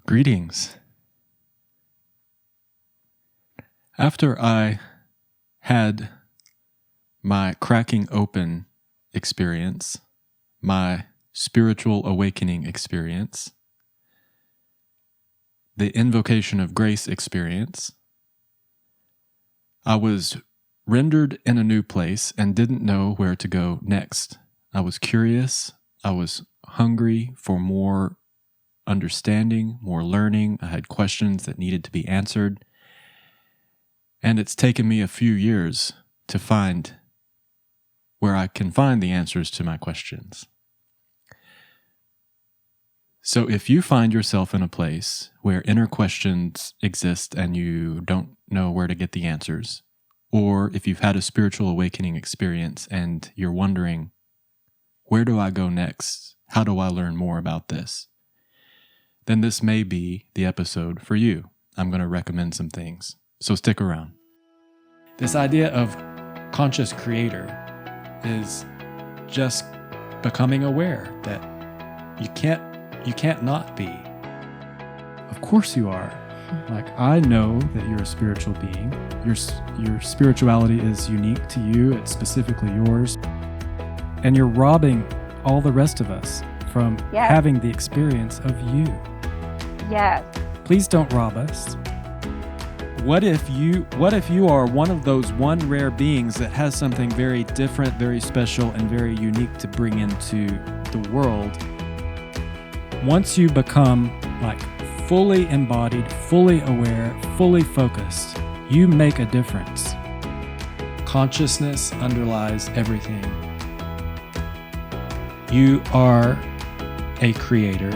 Greetings. After I had my cracking open experience, my spiritual awakening experience, the invocation of grace experience, I was rendered in a new place and didn't know where to go next. I was curious. I was hungry for more understanding, more learning. I had questions that needed to be answered. And it's taken me a few years to find where I can find the answers to my questions. So if you find yourself in a place where inner questions exist and you don't know where to get the answers, or if you've had a spiritual awakening experience and you're wondering, where do I go next? How do I learn more about this? Then this may be the episode for you. I'm going to recommend some things, so stick around. This idea of conscious creator is just becoming aware that you can't not be. Of course you are. Like, I know that you're a spiritual being. Your spirituality is unique to you. It's specifically yours. And you're robbing all the rest of us from having the experience of you. Yes. Please don't rob us. What if you are one of those one rare beings that has something very different, very special, and very unique to bring into the world? Once you become like fully embodied, fully aware, fully focused, you make a difference. Consciousness underlies everything. You are a creator.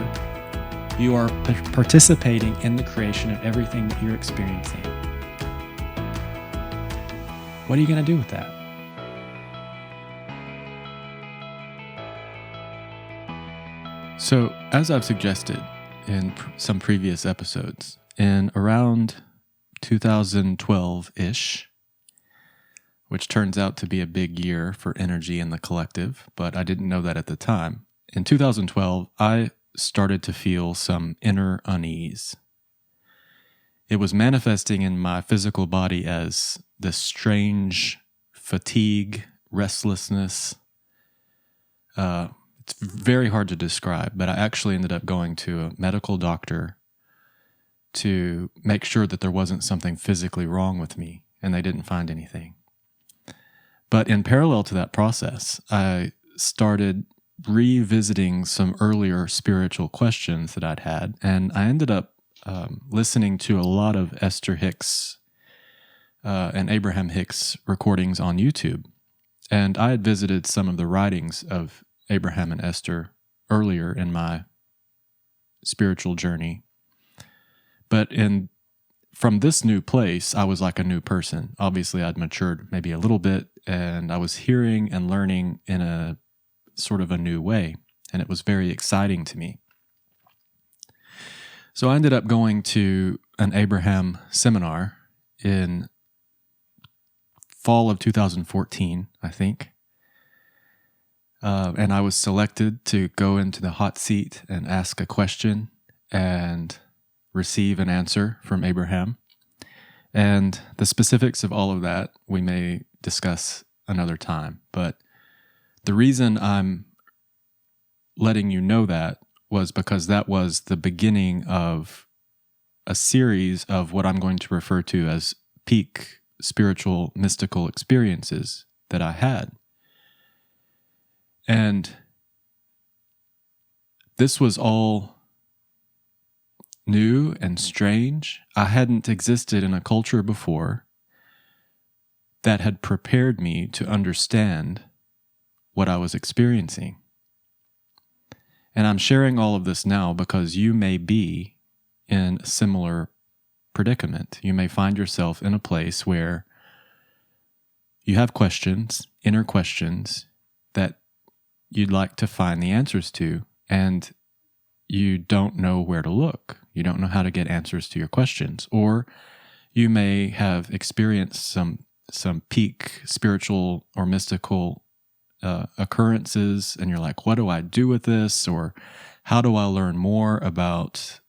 You are participating in the creation of everything that you're experiencing. What are you going to do with that? So, as I've suggested in some previous episodes, in around 2012-ish, which turns out to be a big year for energy in the collective, but I didn't know that at the time. In 2012, I started to feel some inner unease. It was manifesting in my physical body as this strange fatigue, restlessness. It's very hard to describe, but I actually ended up going to a medical doctor to make sure that there wasn't something physically wrong with me, and they didn't find anything. But in parallel to that process, I started revisiting some earlier spiritual questions that I'd had, and I ended up listening to a lot of Esther Hicks and Abraham Hicks recordings on YouTube. And I had visited some of the writings of Abraham and Esther earlier in my spiritual journey. But from this new place, I was like a new person. Obviously, I'd matured maybe a little bit, and I was hearing and learning in a sort of a new way, and it was very exciting to me. So I ended up going to an Abraham seminar in fall of 2014, I think. And I was selected to go into the hot seat and ask a question and receive an answer from Abraham. And the specifics of all of that we may discuss another time. But the reason I'm letting you know that was because that was the beginning of a series of what I'm going to refer to as peak spiritual mystical experiences that I had. And this was all new and strange. I hadn't existed in a culture before that had prepared me to understand what I was experiencing. And I'm sharing all of this now because you may be in a similar predicament. You may find yourself in a place where you have questions, inner questions, that you'd like to find the answers to, and you don't know where to look. You don't know how to get answers to your questions. Or you may have experienced some peak spiritual or mystical occurrences, and you're like, what do I do with this? Or how do I learn more about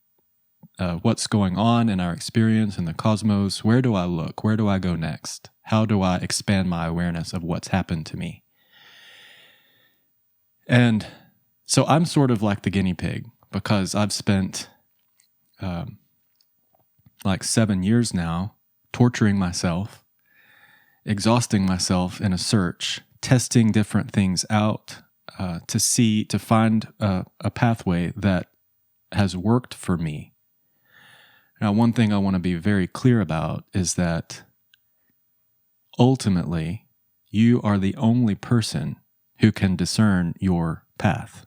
what's going on in our experience in the cosmos. Where do I look? Where do I go next? How do I expand my awareness of what's happened to me? And so I'm sort of like the guinea pig, because I've spent like 7 years now torturing myself, exhausting myself in a search, testing different things out to find a pathway that has worked for me. Now, one thing I want to be very clear about is that ultimately, you are the only person who can discern your path.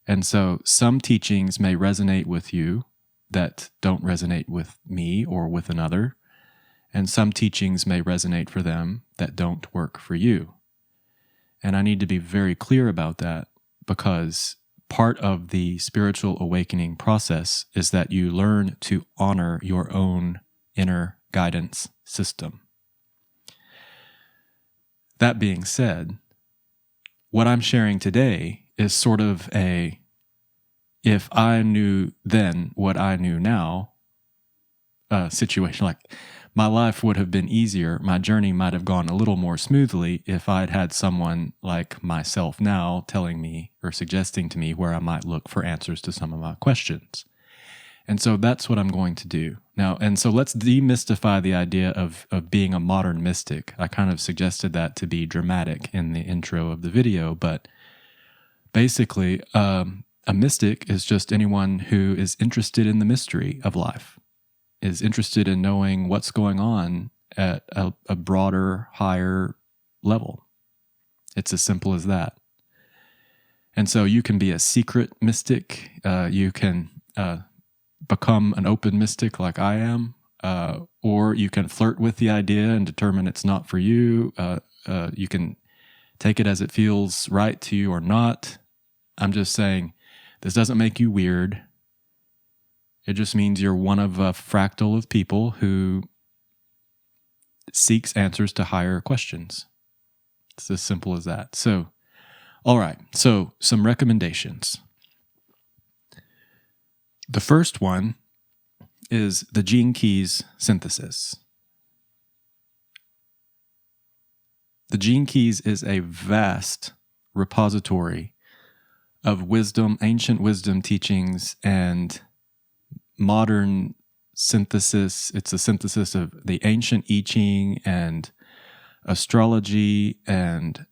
And so some teachings may resonate with you that don't resonate with me or with another, and some teachings may resonate for them that don't work for you. And I need to be very clear about that, because part of the spiritual awakening process is that you learn to honor your own inner guidance system. That being said, what I'm sharing today is sort of a, if I knew then what I knew now, situation. Like, my life would have been easier. My journey might have gone a little more smoothly if I'd had someone like myself now telling me or suggesting to me where I might look for answers to some of my questions. And so that's what I'm going to do now. And so let's demystify the idea of being a modern mystic. I kind of suggested that to be dramatic in the intro of the video, but basically, a mystic is just anyone who is interested in the mystery of life, is interested in knowing what's going on at a broader, higher level. It's as simple as that. And so you can be a secret mystic. You can become an open mystic like I am, or you can flirt with the idea and determine it's not for you. You can take it as it feels right to you or not. I'm just saying, this doesn't make you weird. It just means you're one of a fractal of people who seeks answers to higher questions. It's as simple as that. So, all right. So, some recommendations. The first one is the Gene Keys synthesis. The Gene Keys is a vast repository of wisdom, ancient wisdom teachings, and modern synthesis. It's a synthesis of the ancient I Ching and astrology and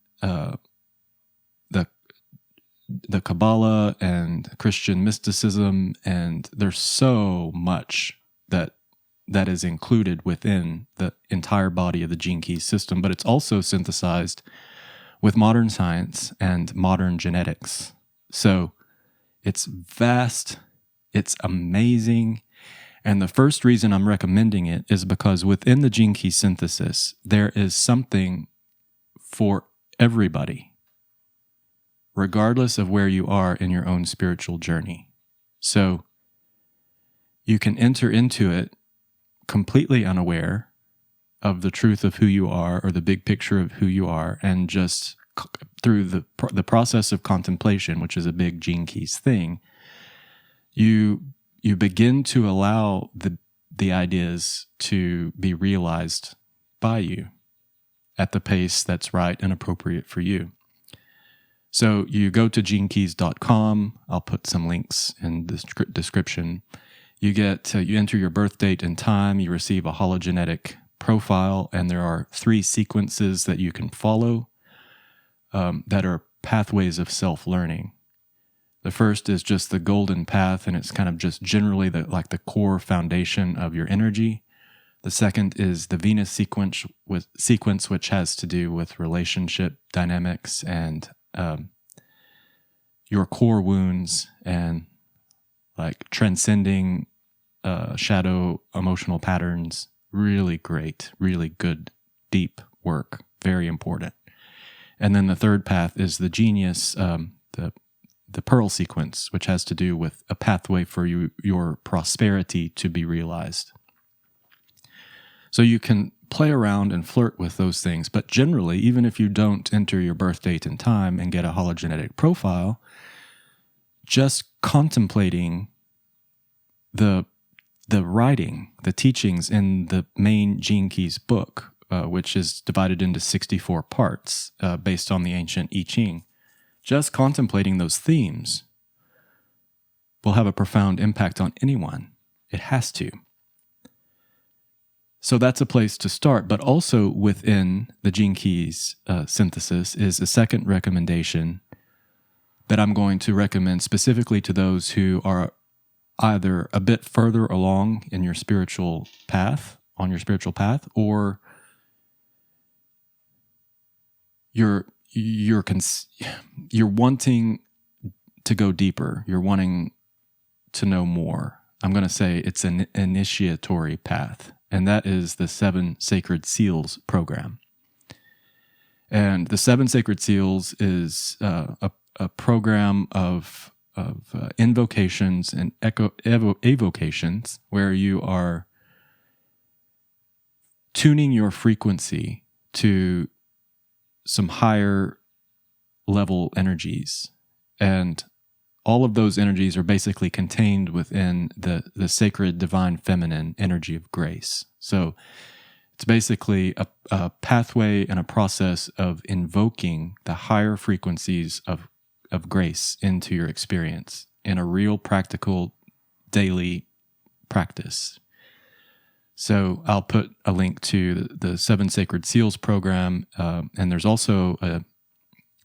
the Kabbalah and Christian mysticism, and there's so much that is included within the entire body of the Gene Keys system, but it's also synthesized with modern science and modern genetics. So it's vast, it's amazing, and the first reason I'm recommending it is because within the Gene Key synthesis, there is something for everybody, regardless of where you are in your own spiritual journey. So you can enter into it completely unaware of the truth of who you are or the big picture of who you are, and just through the process of contemplation, which is a big Gene Keys thing, you begin to allow the ideas to be realized by you at the pace that's right and appropriate for you. So you go to genekeys.com. I'll put some links in the description. You enter your birth date and time. You receive a hologenetic profile, and there are 3 sequences that you can follow that are pathways of self-learning. The first is just the golden path, and it's kind of just generally the core foundation of your energy. The second is the Venus sequence, which has to do with relationship dynamics and your core wounds and like transcending shadow emotional patterns. Really great, really good, deep work. Very important. And then the third path is the genius, the Pearl sequence, which has to do with a pathway for your prosperity to be realized. So you can play around and flirt with those things, but generally, even if you don't enter your birth date and time and get a hologenetic profile, just contemplating the writing, the teachings in the main Gene Keys book, which is divided into 64 parts based on the ancient I Ching, just contemplating those themes will have a profound impact on anyone. It has to. So that's a place to start, but also within the Gene Keys synthesis is a second recommendation that I'm going to recommend specifically to those who are either a bit further along in your spiritual path, or you're wanting to go deeper. You're wanting to know more. I'm going to say it's an initiatory path, and that is the 7 Sacred Seals program. And the 7 Sacred Seals is a program of invocations and evocations where you are tuning your frequency to some higher level energies. And all of those energies are basically contained within the sacred divine feminine energy of grace. So it's basically a pathway and a process of invoking the higher frequencies of grace into your experience in a real practical daily practice. So I'll put a link to the 7 Sacred Seals program, and there's also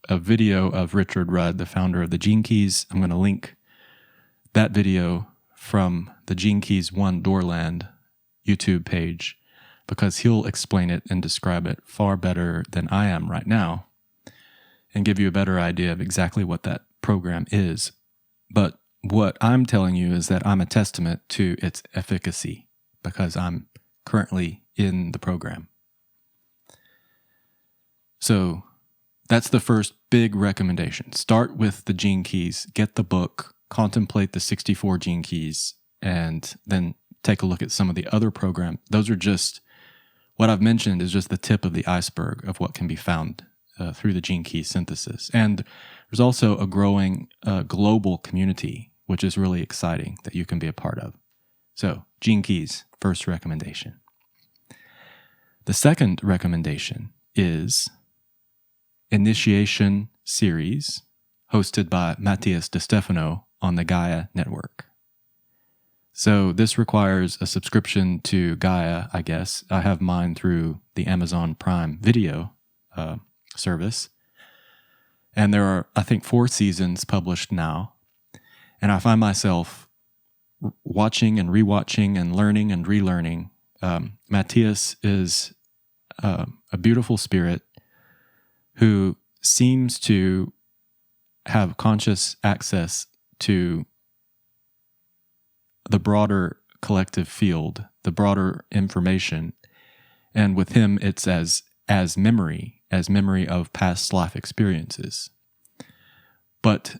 a video of Richard Rudd, the founder of the Gene Keys. I'm going to link that video from the Gene Keys One Doorland YouTube page because he'll explain it and describe it far better than I am right now and give you a better idea of exactly what that program is. But what I'm telling you is that I'm a testament to its efficacy because I'm currently in the program. So that's the first big recommendation. Start with the Gene Keys, get the book, contemplate the 64 Gene Keys, and then take a look at some of the other programs. Those are just, what I've mentioned is just the tip of the iceberg of what can be found through the Gene Keys synthesis. And there's also a growing global community, which is really exciting that you can be a part of. So, Gene Keys, first recommendation. The second recommendation is Initiation Series, hosted by Matthias DeStefano on the Gaia Network. So this requires a subscription to Gaia, I guess. I have mine through the Amazon Prime Video service. And there are, I think, 4 seasons published now. And I find myself watching and rewatching and learning and relearning. Matthias is a beautiful spirit who seems to have conscious access to the broader collective field, the broader information. And with him, it's as memory of past life experiences. But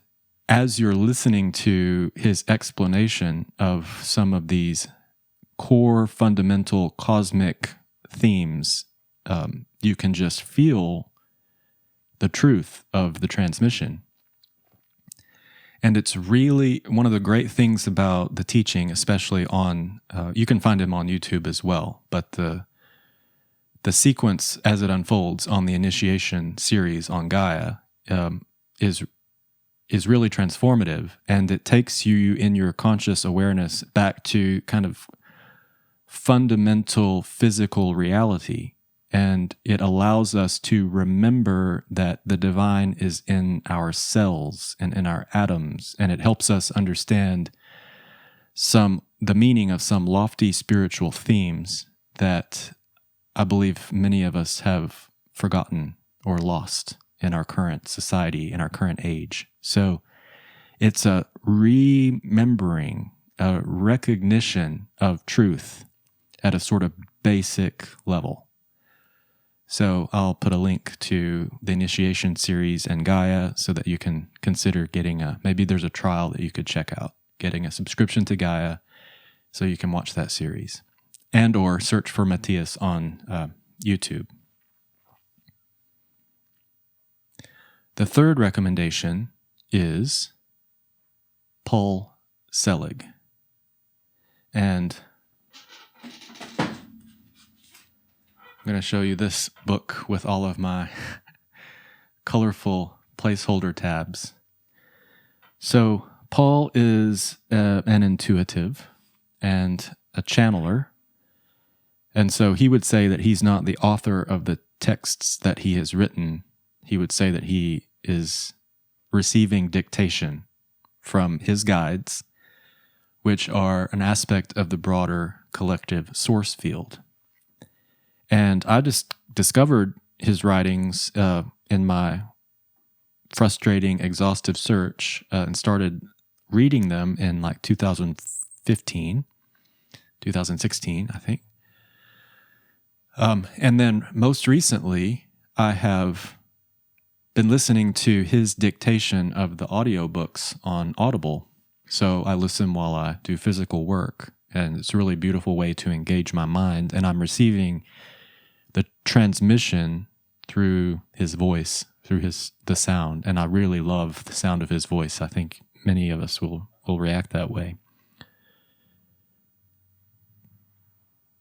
as you're listening to his explanation of some of these core fundamental cosmic themes, you can just feel the truth of the transmission. And it's really one of the great things about the teaching, especially on, you can find him on YouTube as well, but the sequence as it unfolds on the Initiation series on Gaia is really transformative, and it takes you in your conscious awareness back to kind of fundamental physical reality. And it allows us to remember that the divine is in our cells and in our atoms, and it helps us understand the meaning of some lofty spiritual themes that I believe many of us have forgotten or lost in our current society, in our current age. So it's a remembering, a recognition of truth at a sort of basic level. So I'll put a link to the Initiation series and Gaia so that you can consider getting maybe there's a trial that you could check out, getting a subscription to Gaia so you can watch that series, and or search for Matthias on YouTube. The third recommendation is Paul Selig. And I'm going to show you this book with all of my colorful placeholder tabs. So Paul is an intuitive and a channeler. And so he would say that he's not the author of the texts that he has written. He would say that he is receiving dictation from his guides, which are an aspect of the broader collective source field. And I just discovered his writings in my frustrating, exhaustive search and started reading them in like 2016, I think. And then most recently, I have been listening to his dictation of the audiobooks on Audible. So I listen while I do physical work, and it's a really beautiful way to engage my mind. And I'm receiving the transmission through his voice, through the sound. And I really love the sound of his voice. I think many of us will react that way.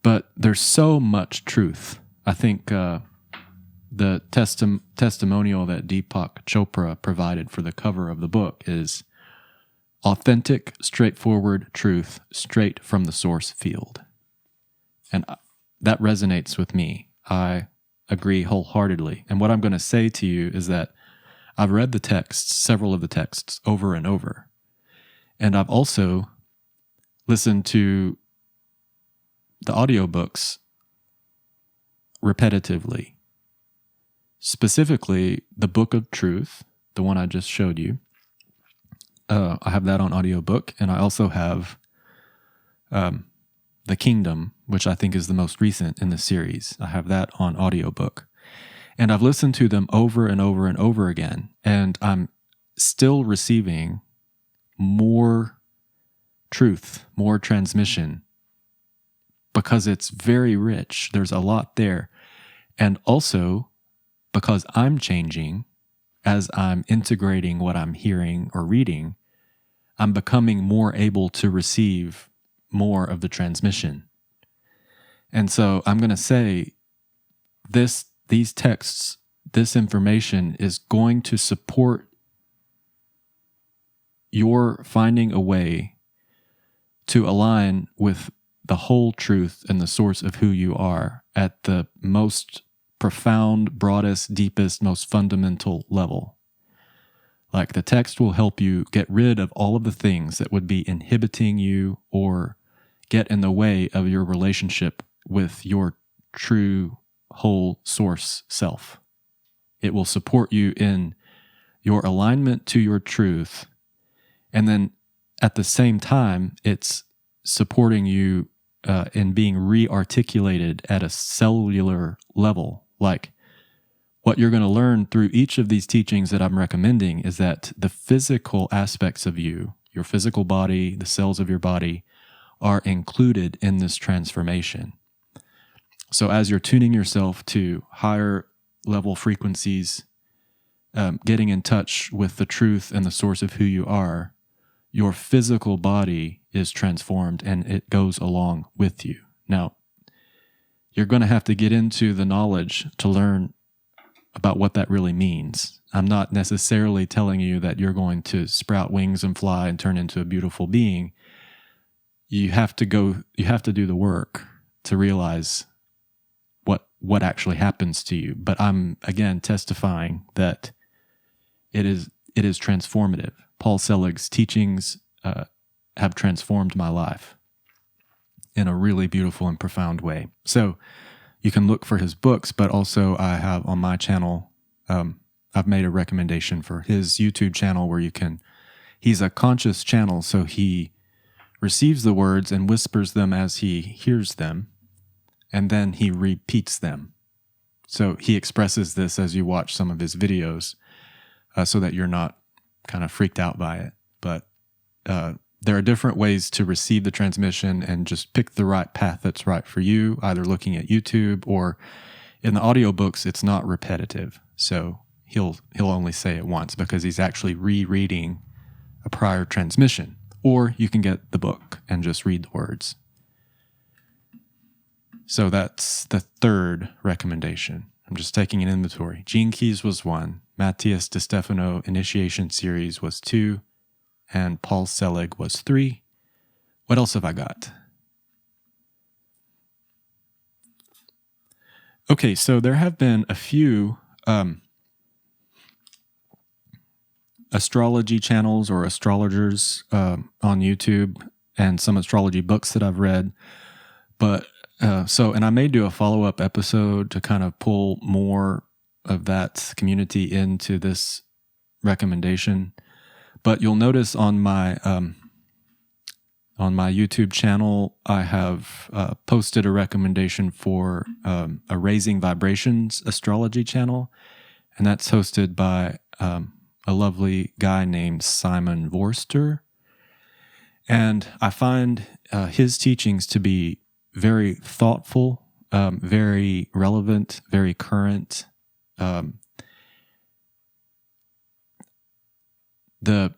But there's so much truth. I think the testimonial that Deepak Chopra provided for the cover of the book is authentic, straightforward truth straight from the source field. And that resonates with me. I agree wholeheartedly. And what I'm going to say to you is that I've read the texts, several of the texts, over and over. And I've also listened to the audiobooks repetitively. Specifically, the Book of Truth, the one I just showed you. I have that on audiobook, and I also have The Kingdom, which I think is the most recent in the series. I have that on audiobook. And I've listened to them over and over and over again, and I'm still receiving more truth, more transmission, because it's very rich. There's a lot there. And also because I'm changing as I'm integrating what I'm hearing or reading, I'm becoming more able to receive more of the transmission. And so I'm going to say these texts, this information is going to support your finding a way to align with the whole truth and the source of who you are at the most profound, broadest, deepest, most fundamental level. Like the text will help you get rid of all of the things that would be inhibiting you or get in the way of your relationship with your true whole source self. It will support you in your alignment to your truth. And then at the same time, it's supporting you in being re-articulated at a cellular level. Like what you're going to learn through each of these teachings that I'm recommending is that the physical aspects of you, your physical body, the cells of your body, are included in this transformation. So as you're tuning yourself to higher level frequencies, getting in touch with the truth and the source of who you are, your physical body is transformed and it goes along with you. Now, you're going to have to get into the knowledge to learn about what that really means. I'm not necessarily telling you that you're going to sprout wings and fly and turn into a beautiful being. You have to do the work to realize what actually happens to you. But I'm, again, testifying that it is transformative. Paul Selig's teachings have transformed my life in a really beautiful and profound way. So you can look for his books, but also I have on my channel, I've made a recommendation for his YouTube channel where he's a conscious channel, so he receives the words and whispers them as he hears them, and then he repeats them. So he expresses this as you watch some of his videos so that you're not kind of freaked out by it. But there are different ways to receive the transmission and just pick the right path that's right for you, either looking at YouTube or in the audiobooks, it's not repetitive. So he'll only say it once because he's actually rereading a prior transmission. Or you can get the book and just read the words. So that's the third recommendation. I'm just taking an inventory. Gene Keys was 1. Matthias DiStefano Initiation Series was 2. And Paul Selig was 3. What else have I got? Okay, so there have been a few astrology channels or astrologers on YouTube and some astrology books that I've read. But and I may do a follow-up episode to kind of pull more of that community into this recommendation. But you'll notice on my YouTube channel, I have posted a recommendation for a Raising Vibrations astrology channel, and that's hosted by a lovely guy named Simon Vorster. And I find his teachings to be very thoughtful, very relevant, very current. The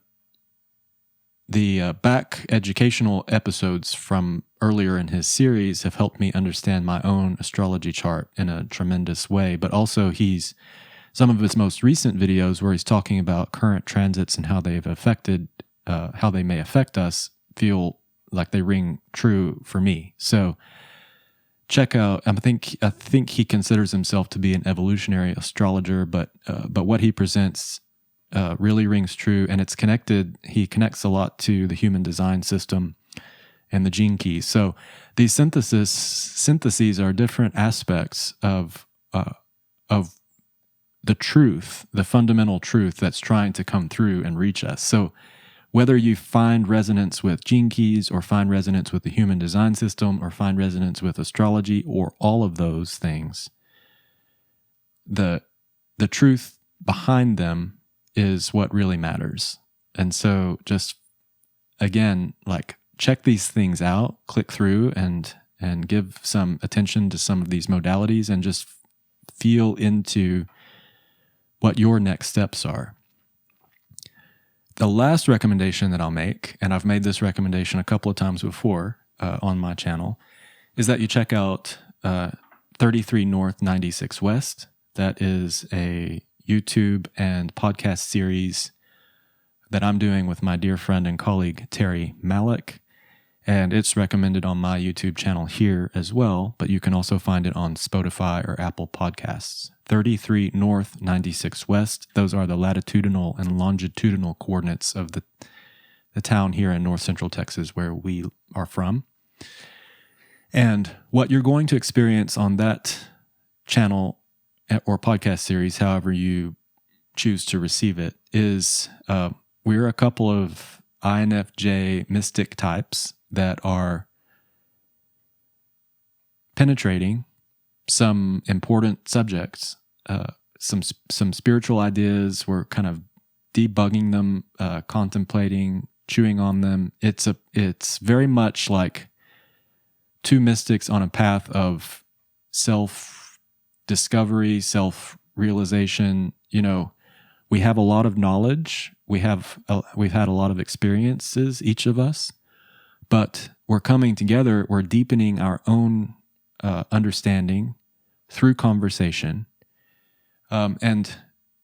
back educational episodes from earlier in his series have helped me understand my own astrology chart in a tremendous way, but also some of his most recent videos where he's talking about current transits and how they've affected, how they may affect us, feel like they ring true for me. So check out, I think he considers himself to be an evolutionary astrologer, but what he presents really rings true, and it's connected. He connects a lot to the human design system and the gene keys. So these syntheses are different aspects of the truth, the fundamental truth that's trying to come through and reach us. So whether you find resonance with gene keys or find resonance with the human design system or find resonance with astrology or all of those things, the truth behind them is what really matters. And so just, again, like check these things out, click through and give some attention to some of these modalities and just feel into what your next steps are. The last recommendation that I'll make, and I've made this recommendation a couple of times before on my channel, is that you check out 33 North 96 West. That is a YouTube and podcast series that I'm doing with my dear friend and colleague Terry Malik, and it's recommended on my YouTube channel here as well, but you can also find it on Spotify or Apple Podcasts. 33 North 96 West. Those are the latitudinal and longitudinal coordinates of the town here in north central Texas where we are from. And what you're going to experience on that channel or podcast series, however you choose to receive it, is we're a couple of INFJ mystic types that are penetrating some important subjects, some spiritual ideas. We're kind of debugging them, contemplating, chewing on them. It's very much like two mystics on a path of self-discovery, self-realization. You know, we have a lot of knowledge. We've had a lot of experiences, each of us, but we're coming together. We're deepening our own understanding through conversation. And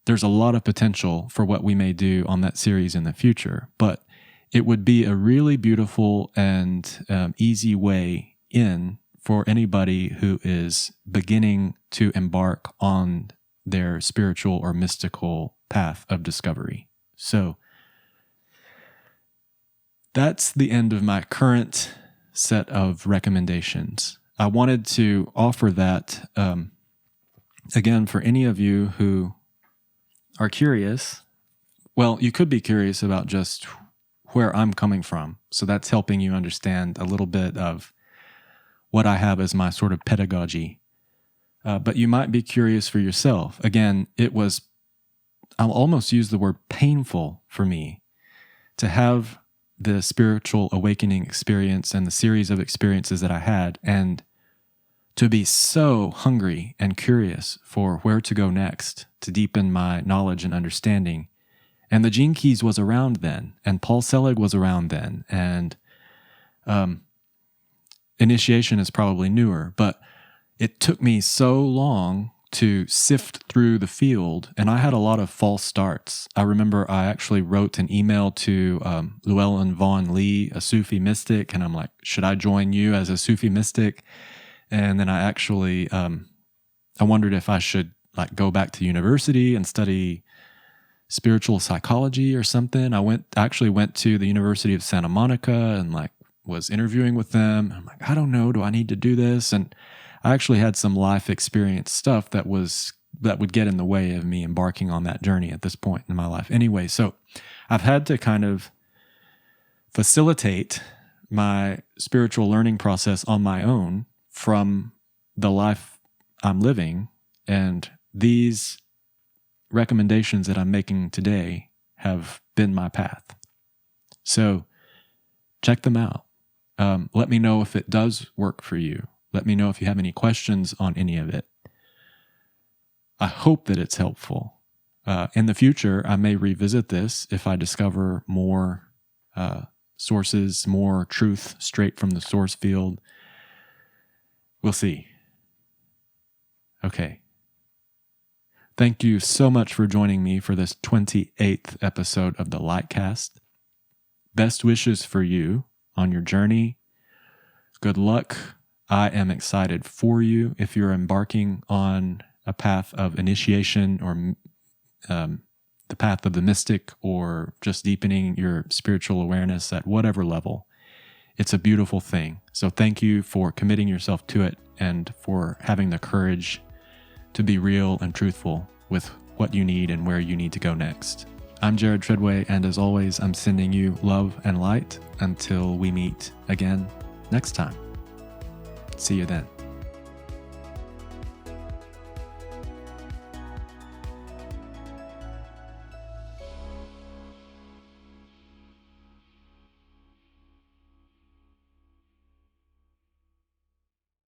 there's a lot of potential for what we may do on that series in the future, but it would be a really beautiful and easy way in for anybody who is beginning to embark on their spiritual or mystical path of discovery. So that's the end of my current set of recommendations. I wanted to offer that, again, for any of you who are curious. Well, you could be curious about just where I'm coming from. So that's helping you understand a little bit of what I have as my sort of pedagogy. But you might be curious for yourself. Again, I'll almost use the word painful for me to have the spiritual awakening experience and the series of experiences that I had, and to be so hungry and curious for where to go next to deepen my knowledge and understanding. And the Gene Keys was around then, and Paul Selig was around then, and initiation is probably newer, but it took me so long to sift through the field, and I had a lot of false starts. I remember I actually wrote an email to Llewellyn Vaughan Lee, a Sufi mystic, and I'm like, should I join you as a Sufi mystic? And then I actually, I wondered if I should like go back to university and study spiritual psychology or something. I actually went to the University of Santa Monica and like was interviewing with them. I'm like, I don't know, do I need to do this? And I actually had some life experience stuff that would get in the way of me embarking on that journey at this point in my life. Anyway, so I've had to kind of facilitate my spiritual learning process on my own from the life I'm living, and these recommendations that I'm making today have been my path. So check them out. Let me know if it does work for you. Let me know if you have any questions on any of it. I hope that it's helpful. In the future, I may revisit this if I discover more sources, more truth straight from the source field. We'll see. Okay. Thank you so much for joining me for this 28th episode of the LightCast. Best wishes for you on your journey. Good luck. I am excited for you if you're embarking on a path of initiation or the path of the mystic, or just deepening your spiritual awareness at whatever level. It's a beautiful thing. So thank you for committing yourself to it and for having the courage to be real and truthful with what you need and where you need to go next. I'm Jared Treadway, and as always, I'm sending you love and light until we meet again next time. See you then.